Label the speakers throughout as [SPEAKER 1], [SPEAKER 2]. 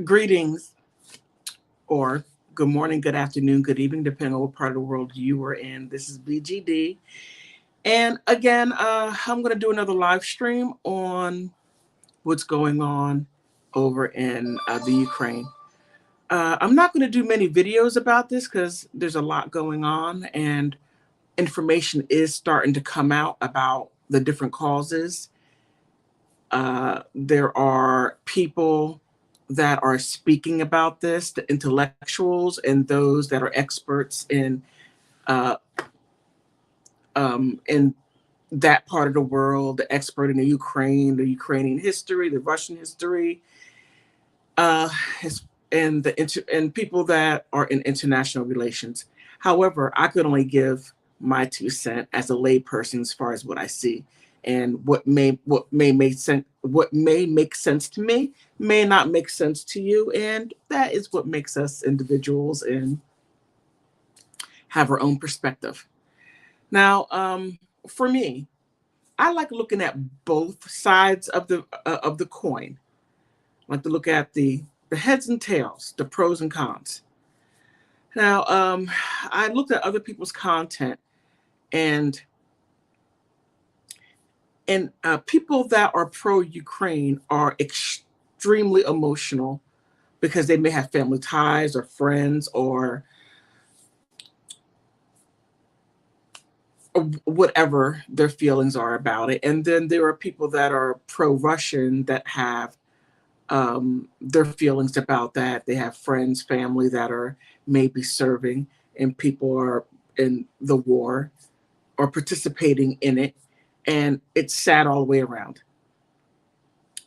[SPEAKER 1] Greetings, or good morning, good afternoon, good evening, depending on what part of the world you are in. This is BGD. And again, I'm going to do another live stream on what's going on over in the Ukraine. I'm not going to do many videos about this because there's a lot going on and information is starting to come out about the different causes. There are people that are speaking about this, the intellectuals and those that are experts uh, in that part of the world, the expert in the Ukraine, the Ukrainian history, the Russian history, uh, and people that are in international relations. However, I could only give my 2 cents as a layperson as far as what I see, and what may make sense to me may not make sense to you, and that is what makes us individuals and have our own perspective. Now, for me, I like looking at both sides of the coin. I like to look at the heads and tails, the pros and cons. Now, I looked at other people's content, and people that are pro Ukraine are extremely emotional because they may have family ties or friends or whatever their feelings are about it. And then there are people that are pro Russian that have their feelings about that. They have friends, family that are maybe serving, and people are in the war or participating in it. And it's sad all the way around.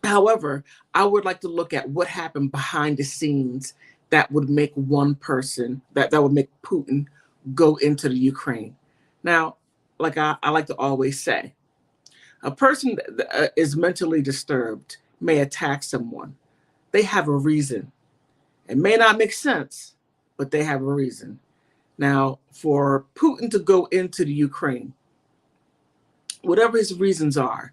[SPEAKER 1] However, I would like to look at what happened behind the scenes that would make one person, that would make Putin go into the Ukraine. Now, like I like to always say, a person that is mentally disturbed may attack someone. They have a reason. It may not make sense, but they have a reason. Now, for Putin to go into the Ukraine, whatever his reasons are,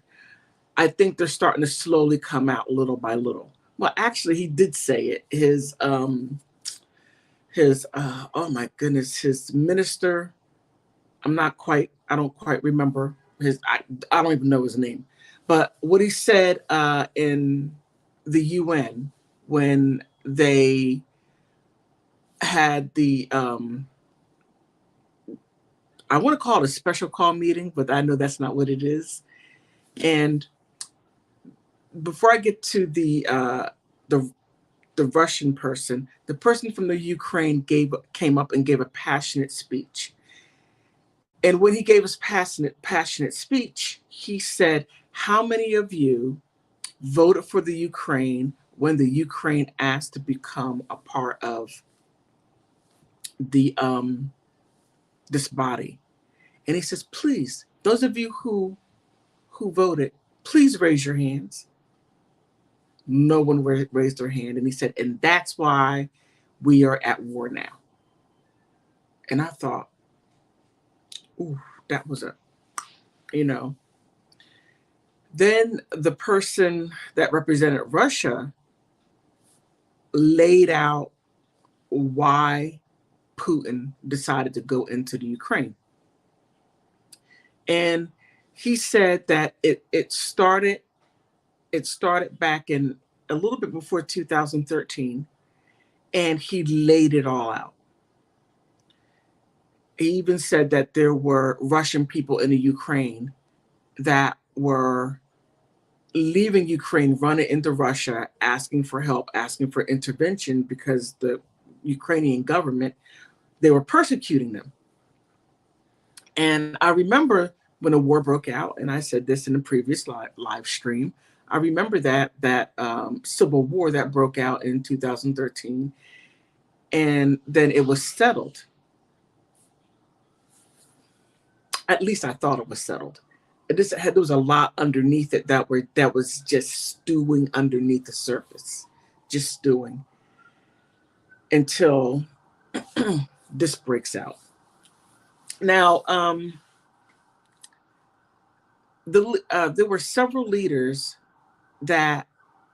[SPEAKER 1] I think they're starting to slowly come out little by little. Well, actually, he did say it. His oh my goodness, his minister. I don't quite remember I don't even know his name, but what he said in the UN when they had I want to call it a special call meeting, but I know that's not what it is. And before I get to the the Russian person, the person from the Ukraine came up and gave a passionate speech. And when he gave his passionate speech, he said, "How many of you voted for the Ukraine when the Ukraine asked to become a part of the this body?" And he says, "Please, those of you who voted, please raise your hands." No one raised their hand, and he said, "And that's why we are at war now." And I thought, "Ooh, that was a you know." Then the person that represented Russia laid out why Putin decided to go into the Ukraine. And he said that it started back in a little bit before 2013, and he laid it all out. He even said that there were Russian people in the Ukraine that were leaving Ukraine, running into Russia, asking for help, asking for intervention because the Ukrainian government, they were persecuting them. And I remember when the war broke out, and I said this in the previous live stream. I remember that civil war that broke out in 2013, and then it was settled. At least I thought it was settled. There was a lot underneath it that was just stewing underneath the surface, just stewing until this breaks out. Now, there were several leaders that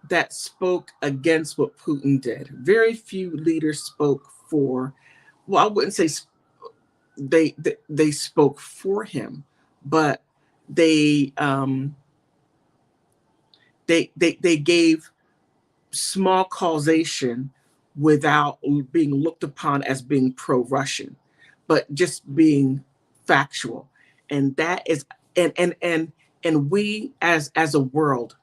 [SPEAKER 1] that spoke against what Putin did. Very few leaders spoke for. Well, I wouldn't say they spoke for him, but they they gave small causation without being looked upon as being pro-Russian, but just being factual. And that is and we as a world,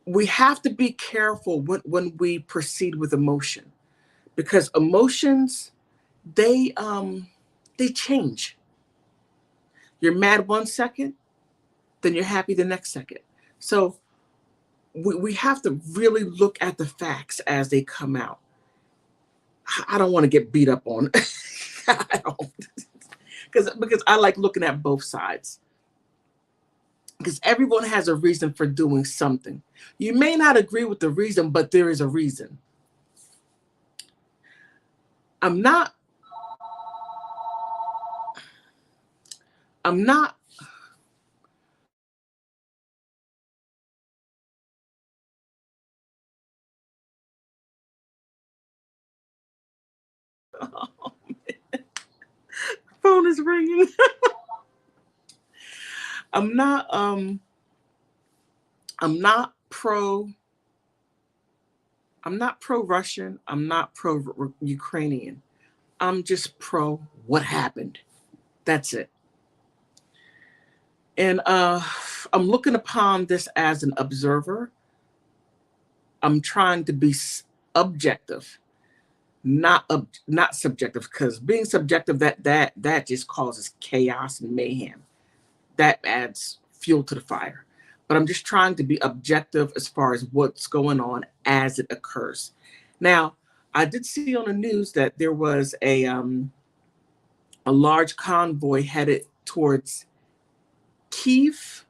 [SPEAKER 1] we have to be careful when we proceed with emotion, because emotions, they change. You're mad 1 second, then you're happy the next second. So we have to really look at the facts as they come out. I don't want to get beat up on. I don't, because I like looking at both sides. Because everyone has a reason for doing something. You may not agree with the reason, but there is a reason. I'm not. I'm not. Phone is ringing. I'm not. I'm not pro. I'm not pro Russian. I'm not pro Ukrainian. I'm just pro what happened. That's it. And I'm looking upon this as an observer. I'm trying to be objective, not subjective, because being subjective, that just causes chaos and mayhem. That adds fuel to the fire. But I'm just trying to be objective as far as what's going on as it occurs. Now, I did see on the news that there was a large convoy headed towards Kiev.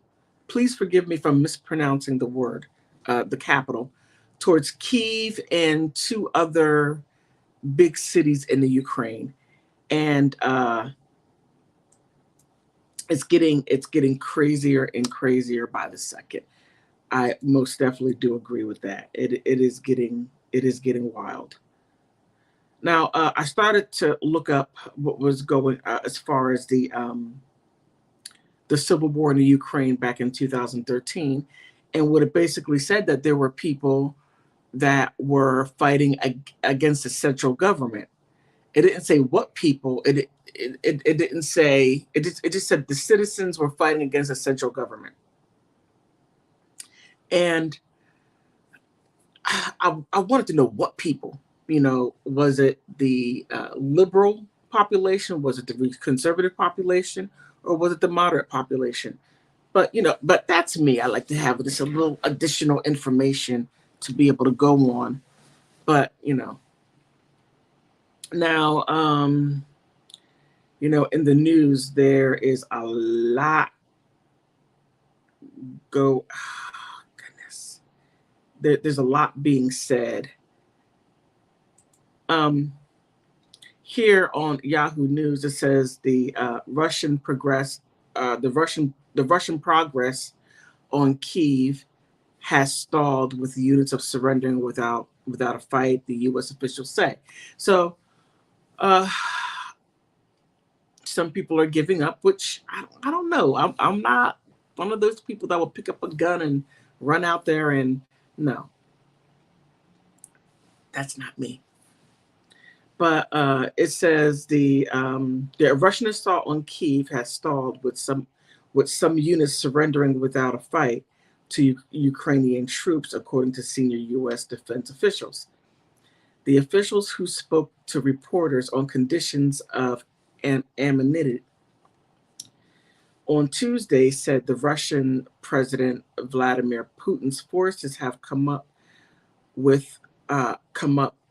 [SPEAKER 1] Please forgive me if I'm mispronouncing the word, the capital, towards Kiev and two other big cities in the Ukraine. And it's getting crazier and crazier by the second. I most definitely do agree with that. It is getting wild. Now, I started to look up what was going as far as the civil war in the Ukraine back in 2013, and what it basically said, that there were people that were fighting against the central government. It didn't say what people. It didn't say. It just said the citizens were fighting against the central government. And I wanted to know what people. Was it the liberal population? Was it the conservative population? Or was it the moderate population? But that's me. I like to have just a little additional information to be able to go on. But now, in the news, there is a lot goodness. There's a lot being said. Here on Yahoo News, it says the Russian progress on Kiev has stalled, with the units of surrendering without a fight, the U.S. officials say. So some people are giving up, which I don't know. I'm not one of those people that will pick up a gun and run out there, and no, that's not me. But it says the Russian assault on Kiev has stalled, with some units surrendering without a fight to Ukrainian troops, according to senior U.S. defense officials. The officials, who spoke to reporters on conditions of anonymity on Tuesday, said the Russian President Vladimir Putin's forces have come up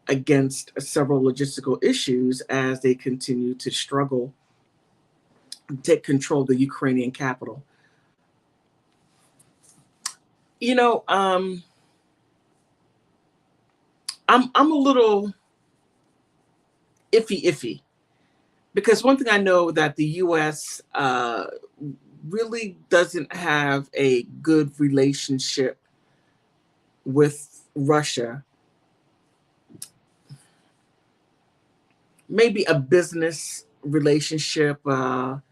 [SPEAKER 1] against several logistical issues as they continue to struggle to take control of the Ukrainian capital. I'm a little iffy, because one thing I know, that the U.S. Really doesn't have a good relationship with Russia, maybe a business relationship, an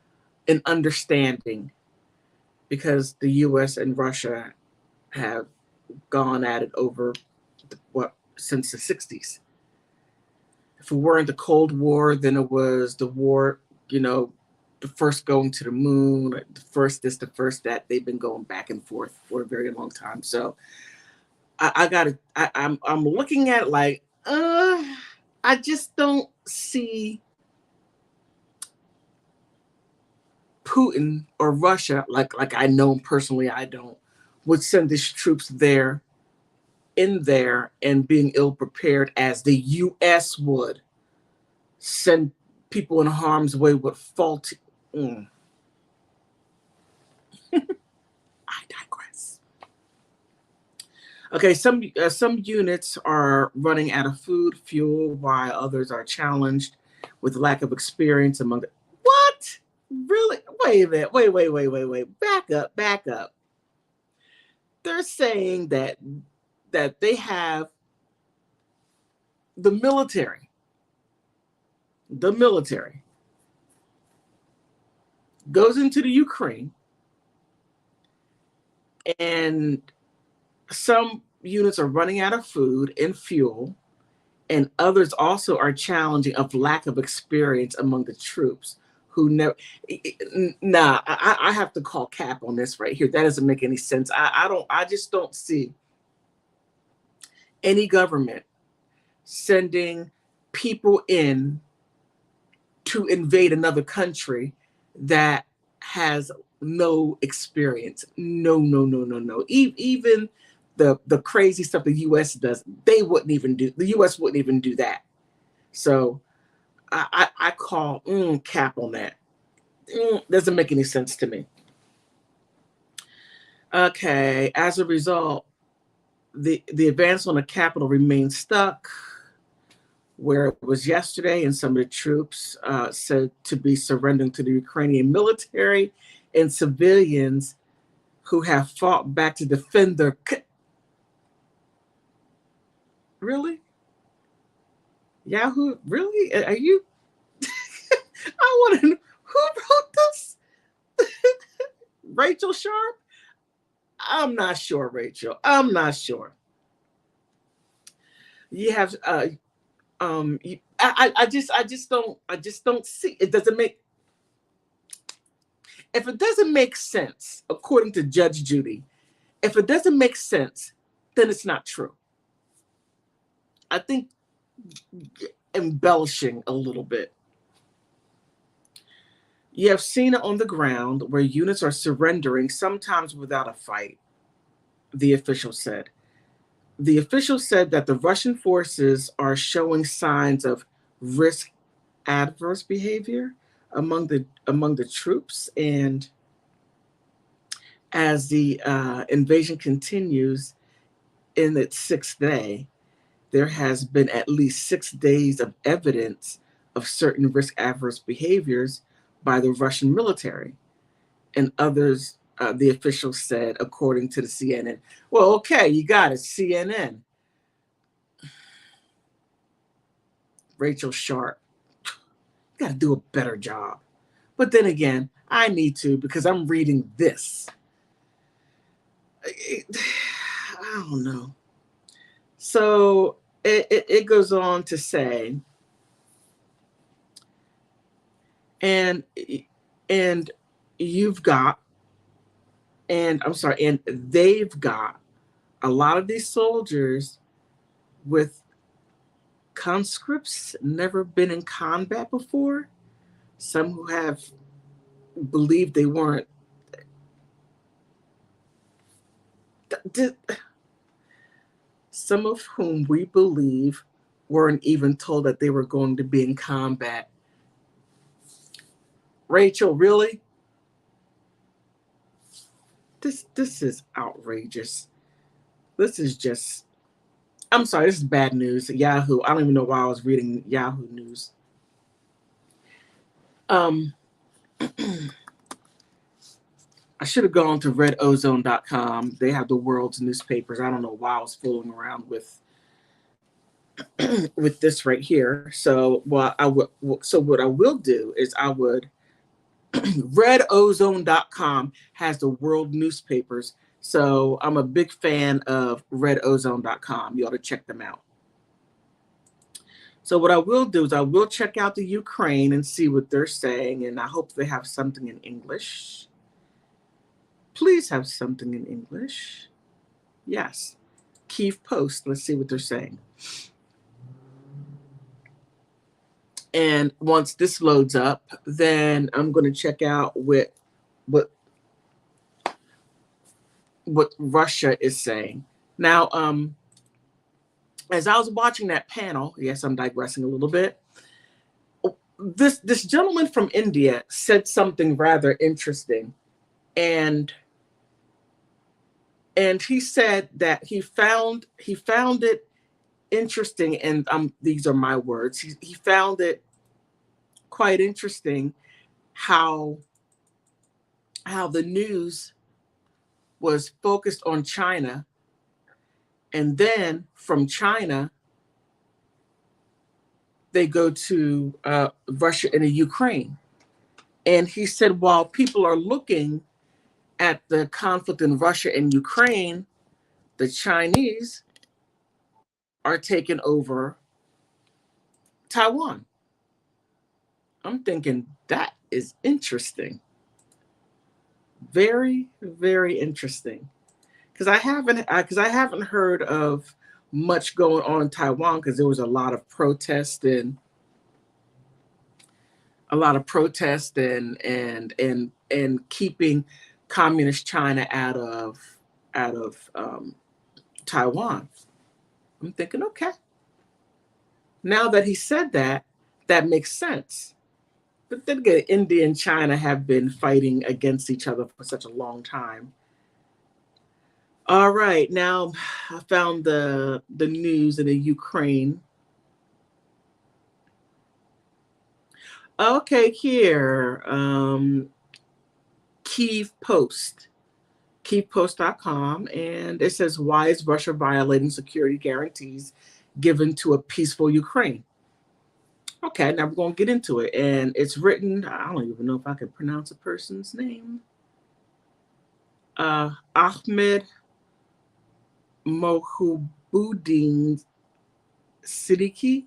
[SPEAKER 1] understanding, because the U.S. and Russia have gone at it over since the 60s. If it weren't the Cold War, then it was the war, the first going to the moon, the first this, the first that. They've been going back and forth for a very long time. So I'm looking at it like, I just don't see Putin or Russia, like I know personally, I don't, would send these troops in there and being ill prepared as the U.S. would send people in harm's way with faulty. I digress. Okay, some units are running out of food, fuel, while others are challenged with lack of experience among the. What? Really? Wait a minute. Wait. Back up. They're saying that they have the military goes into the Ukraine, and some units are running out of food and fuel, and others also are challenging of lack of experience among the troops who never. Nah, I have to call cap on this right here. That doesn't make any sense. I just don't see any government sending people in to invade another country that has no experience. No. Even the crazy stuff the U.S. does, the U.S. wouldn't even do that. So I call cap on that. Doesn't make any sense to me. Okay, as a result, the advance on the capital remains stuck where it was yesterday, and some of the troops said to be surrendering to the Ukrainian military and civilians who have fought back to defend their. Really? Yahoo? Really? Are you? I want to know who wrote this. Rachel Sharp? I'm not sure, Rachel. I'm not sure. You have I just don't see it. Doesn't make, if it doesn't make sense according to Judge Judy, if it doesn't make sense, then it's not true. I think embellishing a little bit. You have seen it on the ground where units are surrendering, sometimes without a fight, the official said. The official said that the Russian forces are showing signs of risk adverse behavior among the troops, and as the invasion continues in its 6th day, there has been at least 6 days of evidence of certain risk adverse behaviors by the Russian military and others. The official said, according to the CNN. Well, okay, you got it, CNN. Rachel Sharp, you got to do a better job. But then again, I need to, because I'm reading this. I don't know. So it goes on to say, and you've got, and they've got a lot of these soldiers with conscripts, never been in combat before. Some who have believed they weren't. Some of whom we believe weren't even told that they were going to be in combat. Rachel, really? This is outrageous. This is just, I'm sorry, this is bad news. Yahoo. I don't even know why I was reading Yahoo News. I I should have gone to redozone.com. They have the world's newspapers. I don't know why I was fooling around with with this right here. So what I will do is I would redozone.com has the world newspapers. So I'm a big fan of redozone.com. You ought to check them out. So what I will do is I will check out the Ukraine and see what they're saying, and I hope they have something in English. Please have something in English. Yes. Kyiv Post. Let's see what they're saying. And once this loads up, then I'm going to check out what Russia is saying. Now, as I was watching that panel, yes, I'm digressing a little bit. This gentleman from India said something rather interesting, and he said that he found it interesting, and these are my words. He found it quite interesting how the news was focused on China, and then from China they go to Russia and the Ukraine. And he said while people are looking at the conflict in Russia and Ukraine, the Chinese are taking over Taiwan. I'm thinking that is interesting. Very, very interesting. Because I haven't heard of much going on in Taiwan, because there was a lot of protest and keeping communist China out of Taiwan. I'm thinking, okay. Now that he said that, that makes sense. But then again, India and China have been fighting against each other for such a long time. All right, now I found the news in the Ukraine. Okay, here, Kyiv Post, KyievPost.com, and it says, why is Russia violating security guarantees given to a peaceful Ukraine? Okay, now we're going to get into it. And it's written, I don't even know if I can pronounce a person's name. Ahmed Mohubuddin Siddiqui,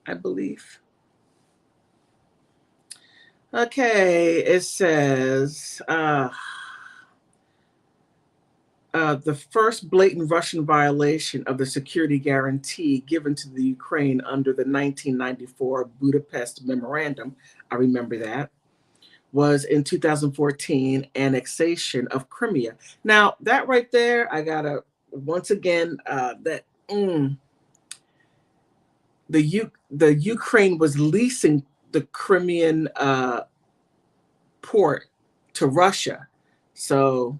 [SPEAKER 1] I believe. Okay, it says, the first blatant Russian violation of the security guarantee given to the Ukraine under the 1994 Budapest Memorandum, I remember that, was in 2014 annexation of Crimea. Now, that right there, I gotta, once again, the Ukraine was leasing the Crimean port to Russia. So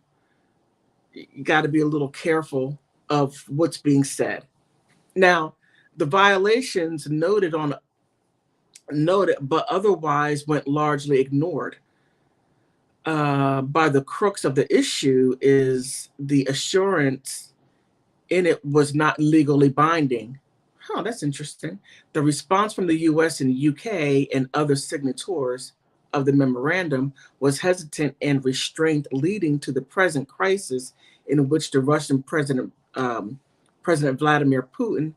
[SPEAKER 1] you got to be a little careful of what's being said. Now, the violations noted, but otherwise went largely ignored by the crux of the issue is the assurance in it was not legally binding. Oh, that's interesting. The response from the US and UK and other signatories of the memorandum was hesitant and restraint, leading to the present crisis in which the Russian President Vladimir Putin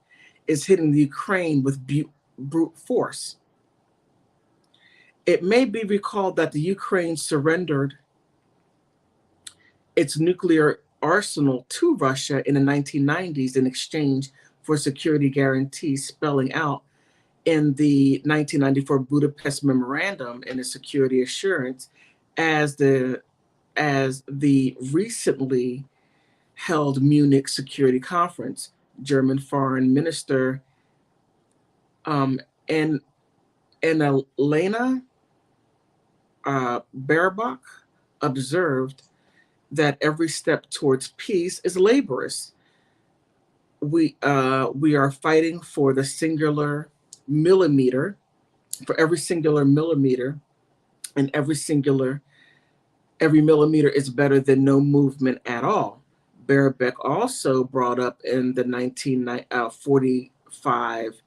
[SPEAKER 1] is hitting the Ukraine with brute force. It may be recalled that the Ukraine surrendered its nuclear arsenal to Russia in the 1990s in exchange for security guarantees, spelling out in the 1994 Budapest Memorandum and the security assurance as the recently held Munich Security Conference. German Foreign Minister and Elena Baerbock observed that every step towards peace is laborious. We are fighting for the singular millimeter, for every singular millimeter and every singular every millimeter is better than no movement at all. Baerbeck also brought up in the 1945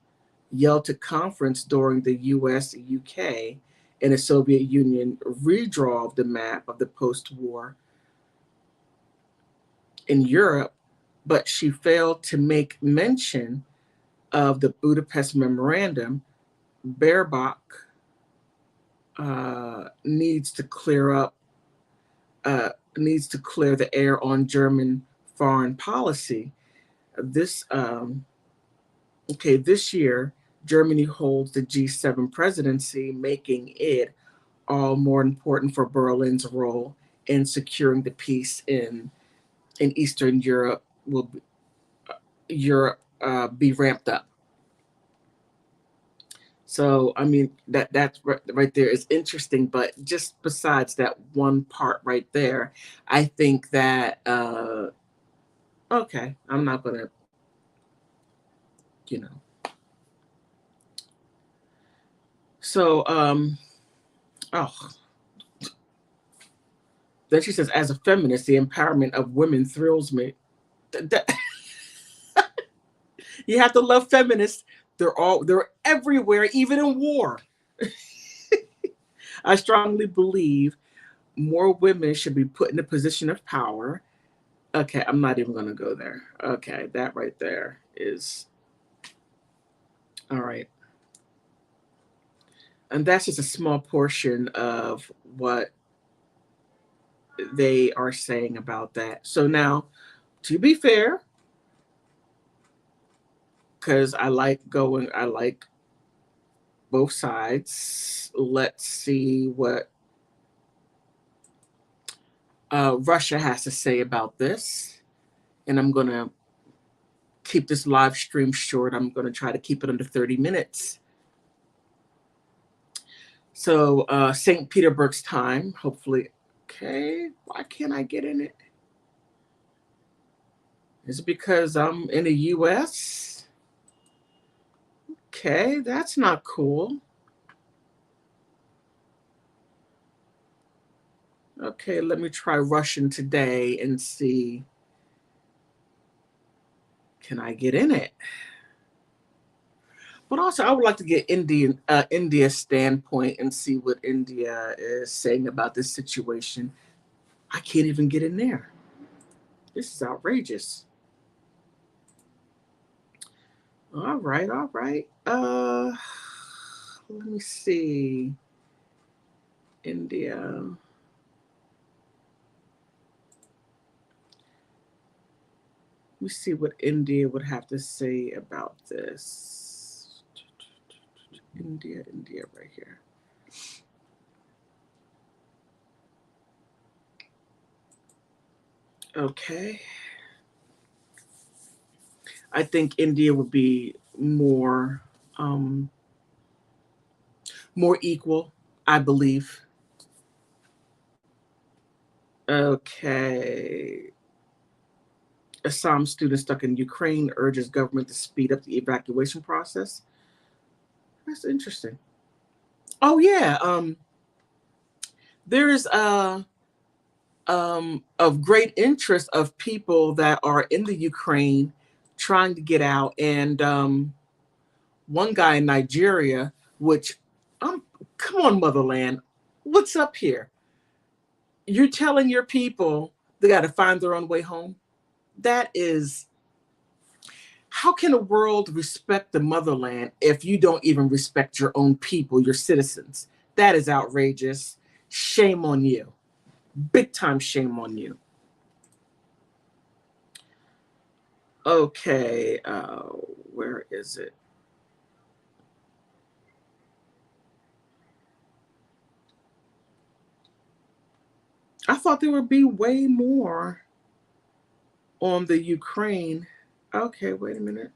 [SPEAKER 1] Yalta Conference during the US, UK, and the Soviet Union redraw of the map of the post-war in Europe, but she failed to make mention of the Budapest Memorandum. Baerbock needs to clear the air on German foreign policy. This this year, Germany holds the G7 presidency, making it all more important for Berlin's role in securing the peace in Eastern Europe be ramped up. So I mean that's right there is interesting, but just besides that one part right there, I think that okay, I'm not gonna, you know. So oh, then she says, as a feminist, the empowerment of women thrills me. You have to love feminists. They're everywhere, even in war. I strongly believe more women should be put in a position of power. Okay, I'm not even gonna go there. Okay, that right there is all right. And that's just a small portion of what they are saying about that. So now, to be fair, because I like both sides. Let's see what Russia has to say about this. And I'm going to keep this live stream short. I'm going to try to keep it under 30 minutes. So St. Petersburg's time, hopefully. Okay, why can't I get in it? Is it because I'm in the US? Okay, that's not cool. Okay, let me try Russian today and see. Can I get in it? But also, I would like to get India's standpoint and see what India is saying about this situation. I can't even get in there. This is outrageous. All right, all right. Let me see. India. Let me see what India would have to say about this. India right here. Okay. I think India would be more equal, I believe. Okay. Assam student stuck in Ukraine urges government to speed up the evacuation process. That's interesting. Oh yeah. There's of great interest of people that are in the Ukraine trying to get out, and one guy in Nigeria, which come on, motherland, what's up here? You're telling your people they got to find their own way home? That is, how can a world respect the motherland if you don't even respect your own people, your citizens? That is outrageous. Shame on you. Big time shame on you. Okay, where is it? I thought there would be way more on the Ukraine. Okay, wait a minute.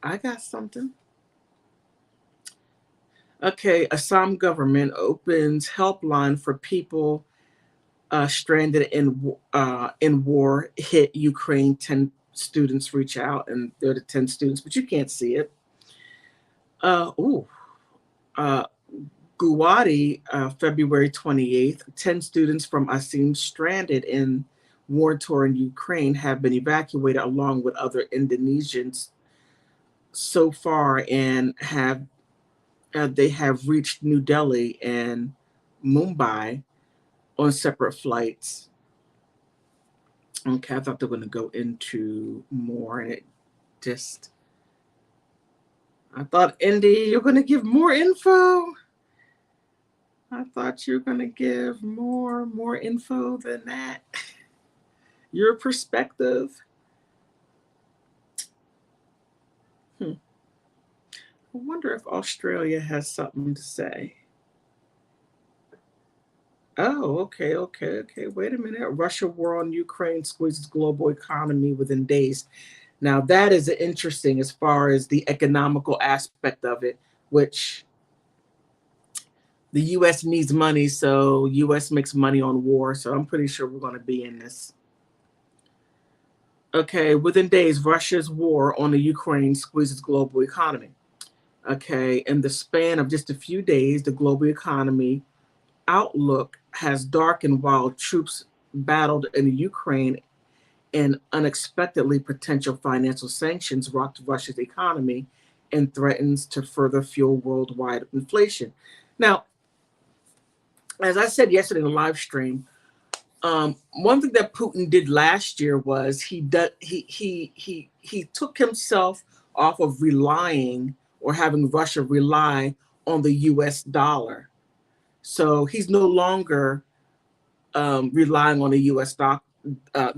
[SPEAKER 1] I got something. Okay, Assam government opens helpline for people stranded in war hit Ukraine. 10 students reach out, and they're the 10 students, but you can't see it. Ooh, uh, Guwahati, February 28th, 10 students from Asim stranded in war-torn Ukraine have been evacuated along with other Indonesians so far and they have reached New Delhi and Mumbai on separate flights. Okay, I thought they were going to go into more, and I thought, Indy, you're going to give more info. I thought you were going to give more info than that. Your perspective. I wonder if Australia has something to say. Oh, okay. Wait a minute. Russia war on Ukraine squeezes global economy within days. Now that is interesting as far as the economical aspect of it, which the U.S. needs money, so U.S. makes money on war. So I'm pretty sure we're going to be in this. Okay, within days, Russia's war on the Ukraine squeezes global economy. Okay, in the span of just a few days, the global economy outlook has darkened while troops battled in Ukraine and unexpectedly potential financial sanctions rocked Russia's economy and threatens to further fuel worldwide inflation. Now, as I said yesterday in the live stream, one thing that Putin did last year was he took himself off of relying or having Russia rely on the U.S. dollar. So he's no longer relying on the U.S.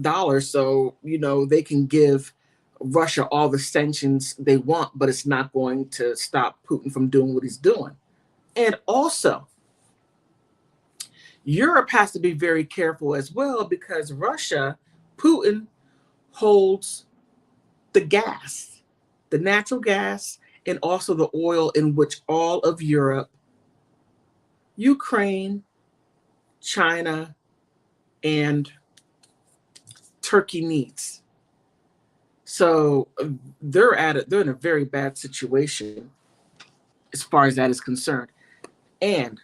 [SPEAKER 1] dollar. So they can give Russia all the sanctions they want, but it's not going to stop Putin from doing what he's doing. And also, Europe has to be very careful as well because Putin holds the gas, the natural gas, and also the oil in which all of Europe, Ukraine, China, and Turkey needs. So they're in a very bad situation as far as that is concerned. And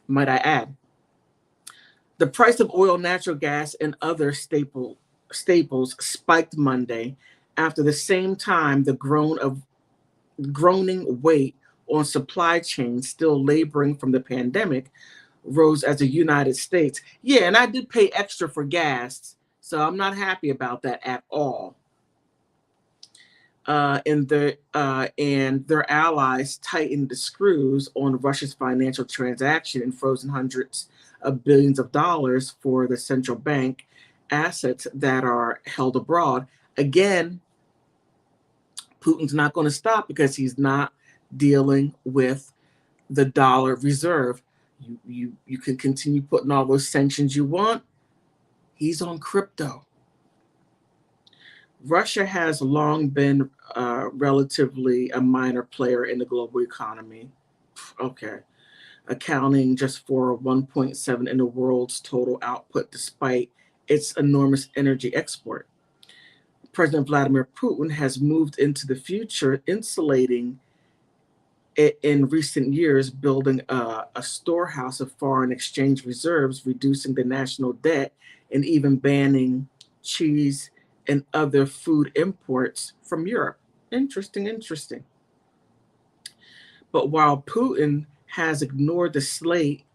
[SPEAKER 1] might I add, the price of oil, natural gas, and other staples spiked Monday after the same time the groaning weight on supply chains still laboring from the pandemic rose as the United States. Yeah, and I did pay extra for gas, so I'm not happy about that at all. And their allies tightened the screws on Russia's financial transaction and frozen hundreds of billions of dollars for the central bank assets that are held abroad. Again, Putin's not going to stop because he's not dealing with the dollar reserve. You can continue putting all those sanctions you want. He's on crypto. Russia has long been relatively a minor player in the global economy. Okay. Accounting just for 1.7 in the world's total output despite its enormous energy export. President Vladimir Putin has moved into the future, insulating it in recent years, building a storehouse of foreign exchange reserves, reducing the national debt, and even banning cheese and other food imports from Europe. Interesting. But while Putin has ignored the slate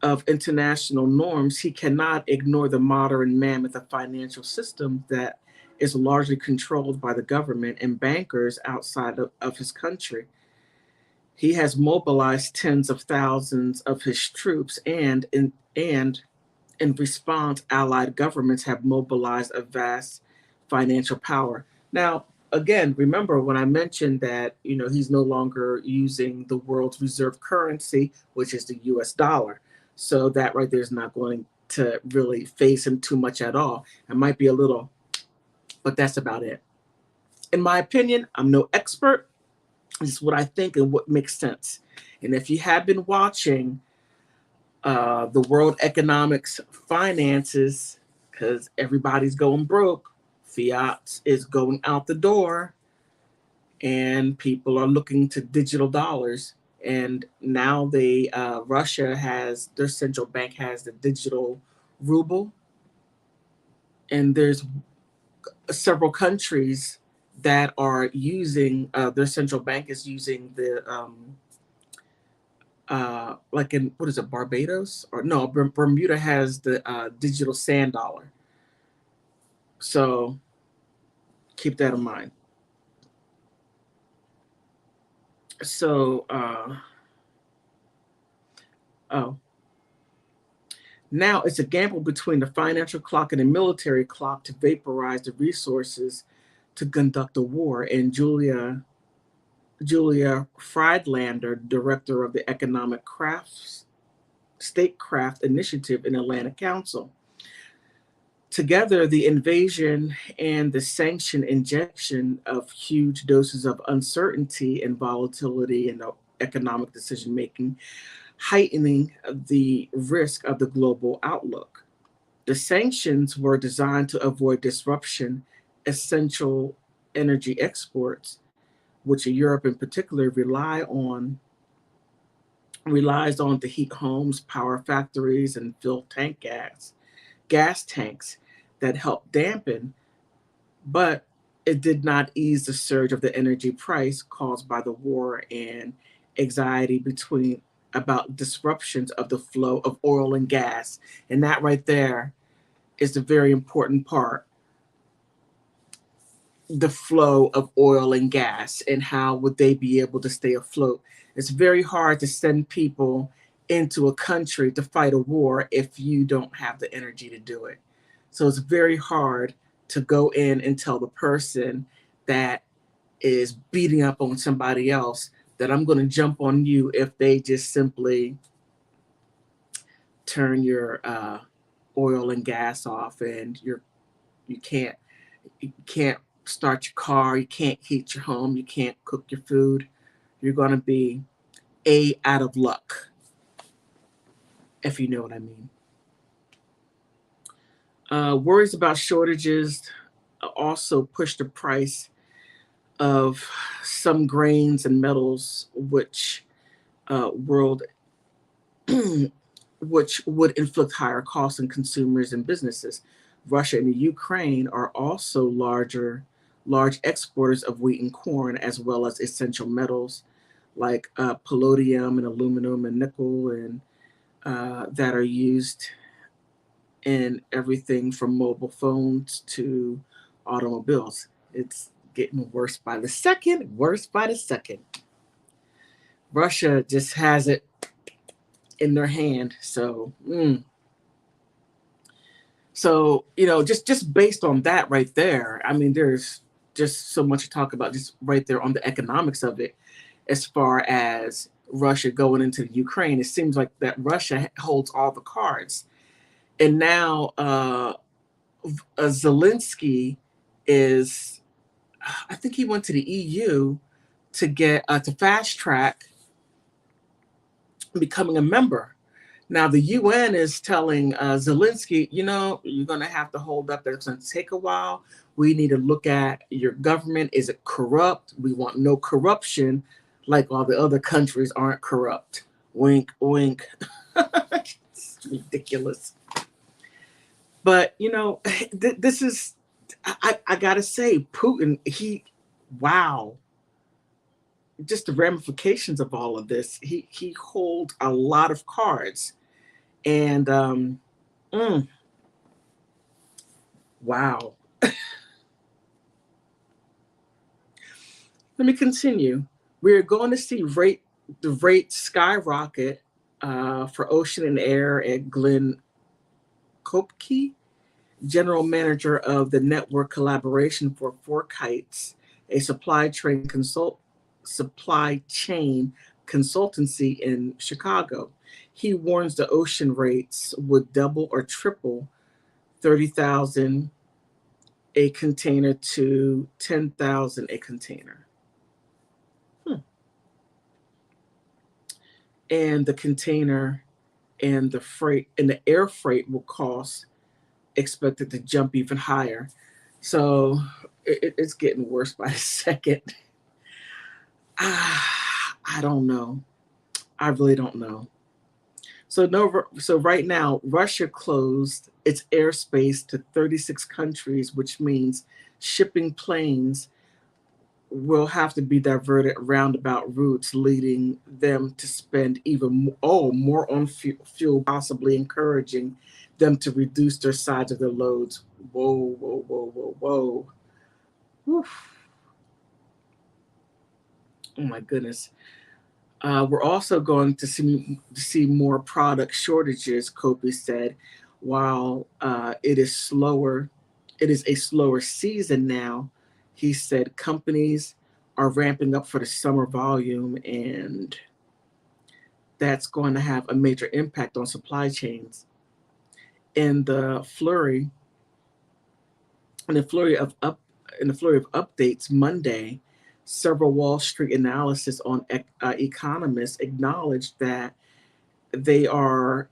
[SPEAKER 1] of international norms, he cannot ignore the modern mammoth of financial system that is largely controlled by the government and bankers outside of his country. He has mobilized tens of thousands of his troops, and in response, allied governments have mobilized a vast financial power. Now, again, remember when I mentioned that he's no longer using the world's reserve currency, which is the U.S. dollar. So that right there is not going to really phase him too much at all. It might be a little, but that's about it. In my opinion, I'm no expert. This is what I think and what makes sense. And if you have been watching the world economics finances, because everybody's going broke, fiat is going out the door, and people are looking to digital dollars. And now they Russia has their central bank has the digital ruble, and there's several countries that are using their central bank is using the like in what is it, Barbados, or no, Bermuda has the digital sand dollar. So keep that in mind. So oh, now it's a gamble between the financial clock and the military clock to vaporize the resources to conduct a war. And Julia Friedlander, director of the Economic Crafts Statecraft Initiative in Atlantic Council. Together, the invasion and the sanction injection of huge doses of uncertainty and volatility in the economic decision making, heightening the risk of the global outlook. The sanctions were designed to avoid disruption, essential energy exports, which Europe in particular relies on to heat homes, power factories, and fill gas tanks that help dampen, but it did not ease the surge of the energy price caused by the war and anxiety between about disruptions of the flow of oil and gas. And that right there is the very important part, the flow of oil and gas, and how would they be able to stay afloat. It's very hard to send people into a country to fight a war if you don't have the energy to do it. So it's very hard to go in and tell the person that is beating up on somebody else that I'm going to jump on you if they just simply turn your oil and gas off, and you can't you can't start your car, you can't heat your home, you can't cook your food. You're going to be out of luck, if you know what I mean. Worries about shortages also push the price of some grains and metals, world which would inflict higher costs on consumers and businesses. Russia and the Ukraine are also large exporters of wheat and corn, as well as essential metals like palladium and aluminum and nickel, and that are used in everything from mobile phones to automobiles. It's getting worse by the second, worse by the second. Russia just has it in their hand. So just based on that right there, I mean, there's just so much to talk about just right there on the economics of it. As far as Russia going into the Ukraine, it seems like that Russia holds all the cards, and now Zelensky is, I think he went to the EU to get to fast track becoming a member. Now the UN is telling Zelensky, you're going to have to hold up. That's going to take a while. We need to look at your government. Is it corrupt? We want no corruption, like all the other countries aren't corrupt. Wink, wink. It's ridiculous. But this is, I gotta say, Putin. Wow, just the ramifications of all of this. He holds a lot of cards, and wow. Let me continue. We're going to see the rate skyrocket for ocean and air at Glenn Kopke, general manager of the network collaboration for Kites, a supply chain consultancy in Chicago. He warns the ocean rates would double or triple 30,000 a container to 10,000 a container. And the container and the freight and the air freight will cost expected to jump even higher. So it's getting worse by the second. I don't know. I really don't know. So no, so right now Russia closed its airspace to 36 countries, which means shipping planes will have to be diverted roundabout routes, leading them to spend even more on fuel, possibly encouraging them to reduce their size of their loads. Whoa, whoa, whoa, whoa, whoa. Oof. Oh my goodness. We're also going to see more product shortages, Kopi said, while it is a slower season now. He said companies are ramping up for the summer volume, and that's going to have a major impact on supply chains. In the flurry, in the flurry of up, in the flurry of updates Monday, several Wall Street analysis on economists acknowledged that they had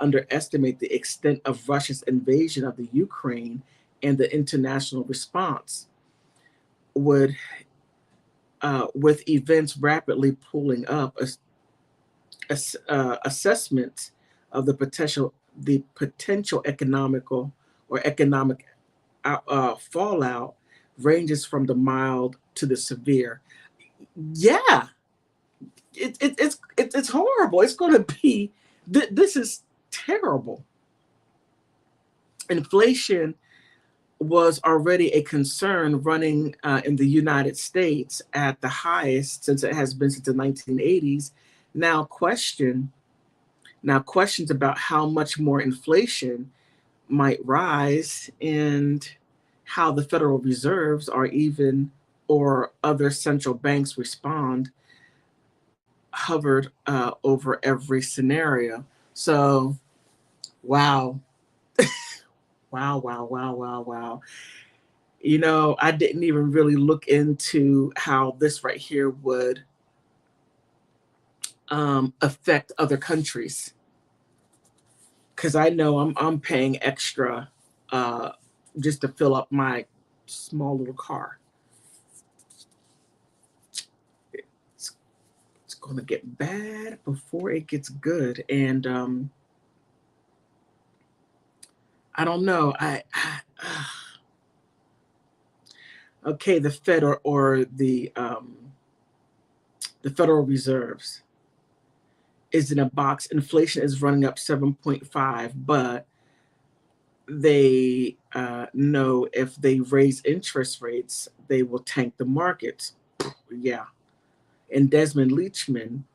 [SPEAKER 1] underestimated the extent of Russia's invasion of the Ukraine, and the international response would with events rapidly pulling up assessments of the potential economic fallout ranges from the mild to the severe. Yeah, it's horrible. It's going to be this is terrible. Inflation was already a concern, running in the United States at the highest since it has been since the 1980s. Now question questions about how much more inflation might rise, and how the Federal Reserves or other central banks respond, hovered over every scenario. So, wow, wow, wow, wow, wow, wow. I didn't even really look into how this right here would affect other countries, because I know I'm paying extra uh, just to fill up my small little car. It's, it's going to get bad before it gets good, and I don't know. Okay, the Fed or the Federal Reserves is in a box. Inflation is running up 7.5, but they know if they raise interest rates, they will tank the markets. Yeah. And Desmond Leachman,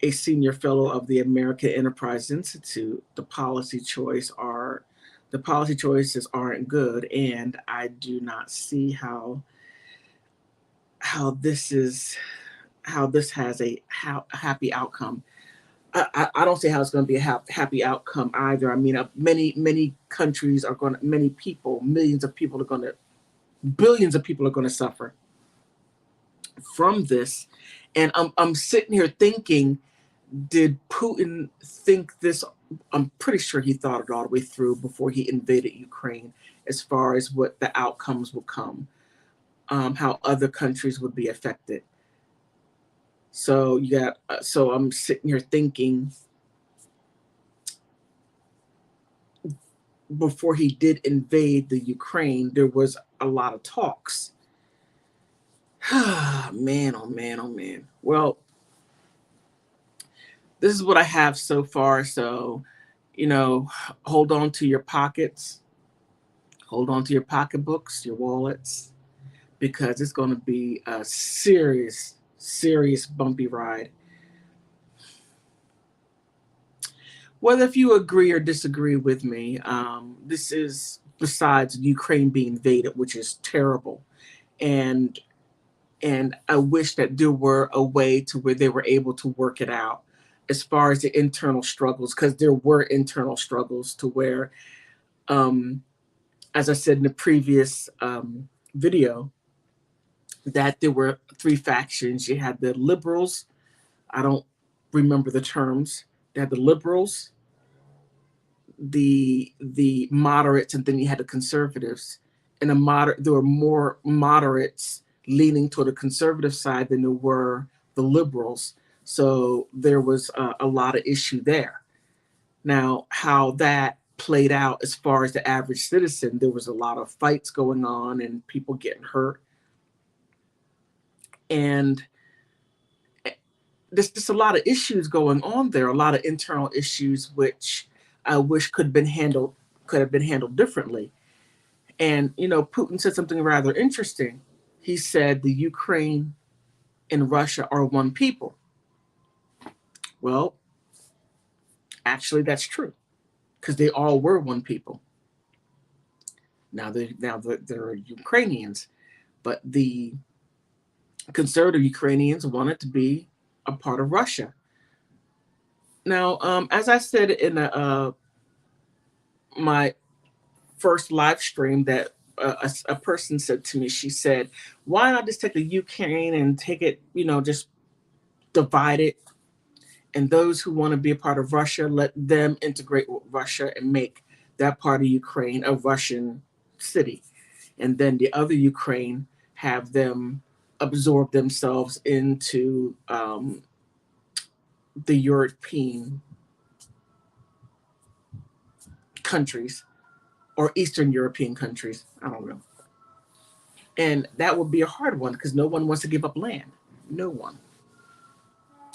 [SPEAKER 1] a senior fellow of the American Enterprise Institute, the policy choices aren't good, and I do not see how this is how this has a happy outcome. I don't see how it's going to be a happy outcome either. I mean, many countries are going to, many people, millions of people are going to, billions of people are going to suffer from this. And I'm sitting here thinking, did Putin think this? I'm pretty sure he thought it all the way through before he invaded Ukraine, as far as what the outcomes will come, how other countries would be affected. So so I'm sitting here thinking, before he did invade the Ukraine, there was a lot of talks. Man, oh man, oh man. Well, this is what I have so far. So, hold on to your pockets, hold on to your pocketbooks, your wallets, because it's going to be a serious, serious bumpy ride. Whether if you agree or disagree with me, this is besides Ukraine being invaded, which is terrible, and I wish that there were a way to where they were able to work it out as far as the internal struggles, because there were internal struggles to where, um, as I said in the previous video, that there were three factions. You had the liberals. I don't remember the terms. They had the liberals, the moderates, and then you had the conservatives. And there were more moderates leaning toward the conservative side than there were the liberals. So there was a lot of issue there. Now, how that played out as far as the average citizen, there was a lot of fights going on and people getting hurt. And there's just a lot of issues going on there, a lot of internal issues which I wish could have been handled differently. And Putin said something rather interesting. He said the Ukraine and Russia are one people. Well, actually, that's true because they all were one people. They're Ukrainians, but the conservative Ukrainians wanted to be a part of Russia. Now, as I said in my first live stream, that a person said to me, she said, "Why not just take the Ukraine and take it, just divide it, and those who want to be a part of Russia, let them integrate with Russia and make that part of Ukraine a Russian city, and then the other Ukraine have them absorb themselves into the European countries or Eastern European countries. I don't know." And that would be a hard one because no one wants to give up land. No one.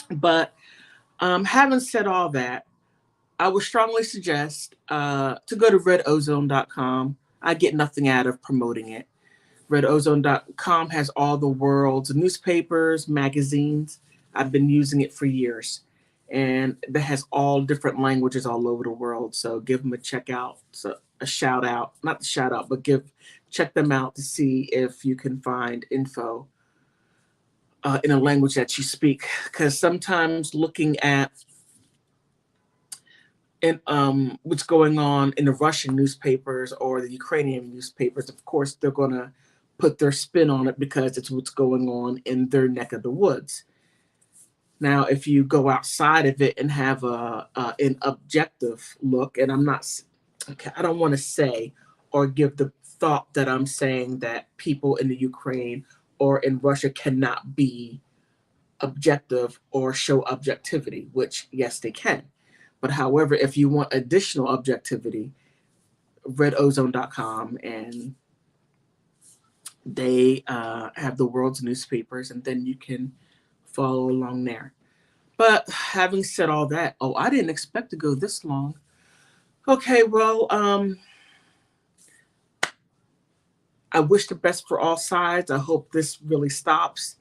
[SPEAKER 1] But having said all that, I would strongly suggest to go to redozone.com. I get nothing out of promoting it. Redozone.com has all the world's newspapers, magazines. I've been using it for years. And it has all different languages all over the world. So give them a check out, so a shout out, not the shout out, but check them out to see if you can find info in a language that you speak. Because sometimes looking at what's going on in the Russian newspapers or the Ukrainian newspapers, of course, they're going to put their spin on it because it's what's going on in their neck of the woods. Now, if you go outside of it and have an objective look, and I don't want to say or give the thought that I'm saying that people in the Ukraine or in Russia cannot be objective or show objectivity, which yes, they can. But however, if you want additional objectivity, redozone.com, and they have the world's newspapers, and then you can follow along there. But having said all that, I didn't expect to go this long. Okay, well, I wish the best for all sides. I hope this really stops.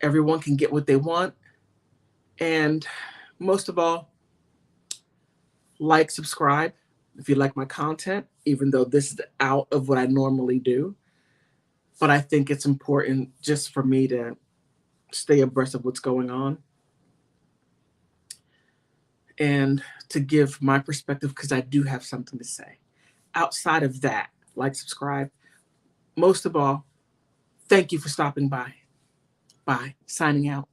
[SPEAKER 1] Everyone can get what they want. And most of all, like, subscribe if you like my content, even though this is out of what I normally do. But I think it's important just for me to stay abreast of what's going on and to give my perspective, because I do have something to say. Outside of that, like, subscribe. Most of all, thank you for stopping by. Bye. Signing out.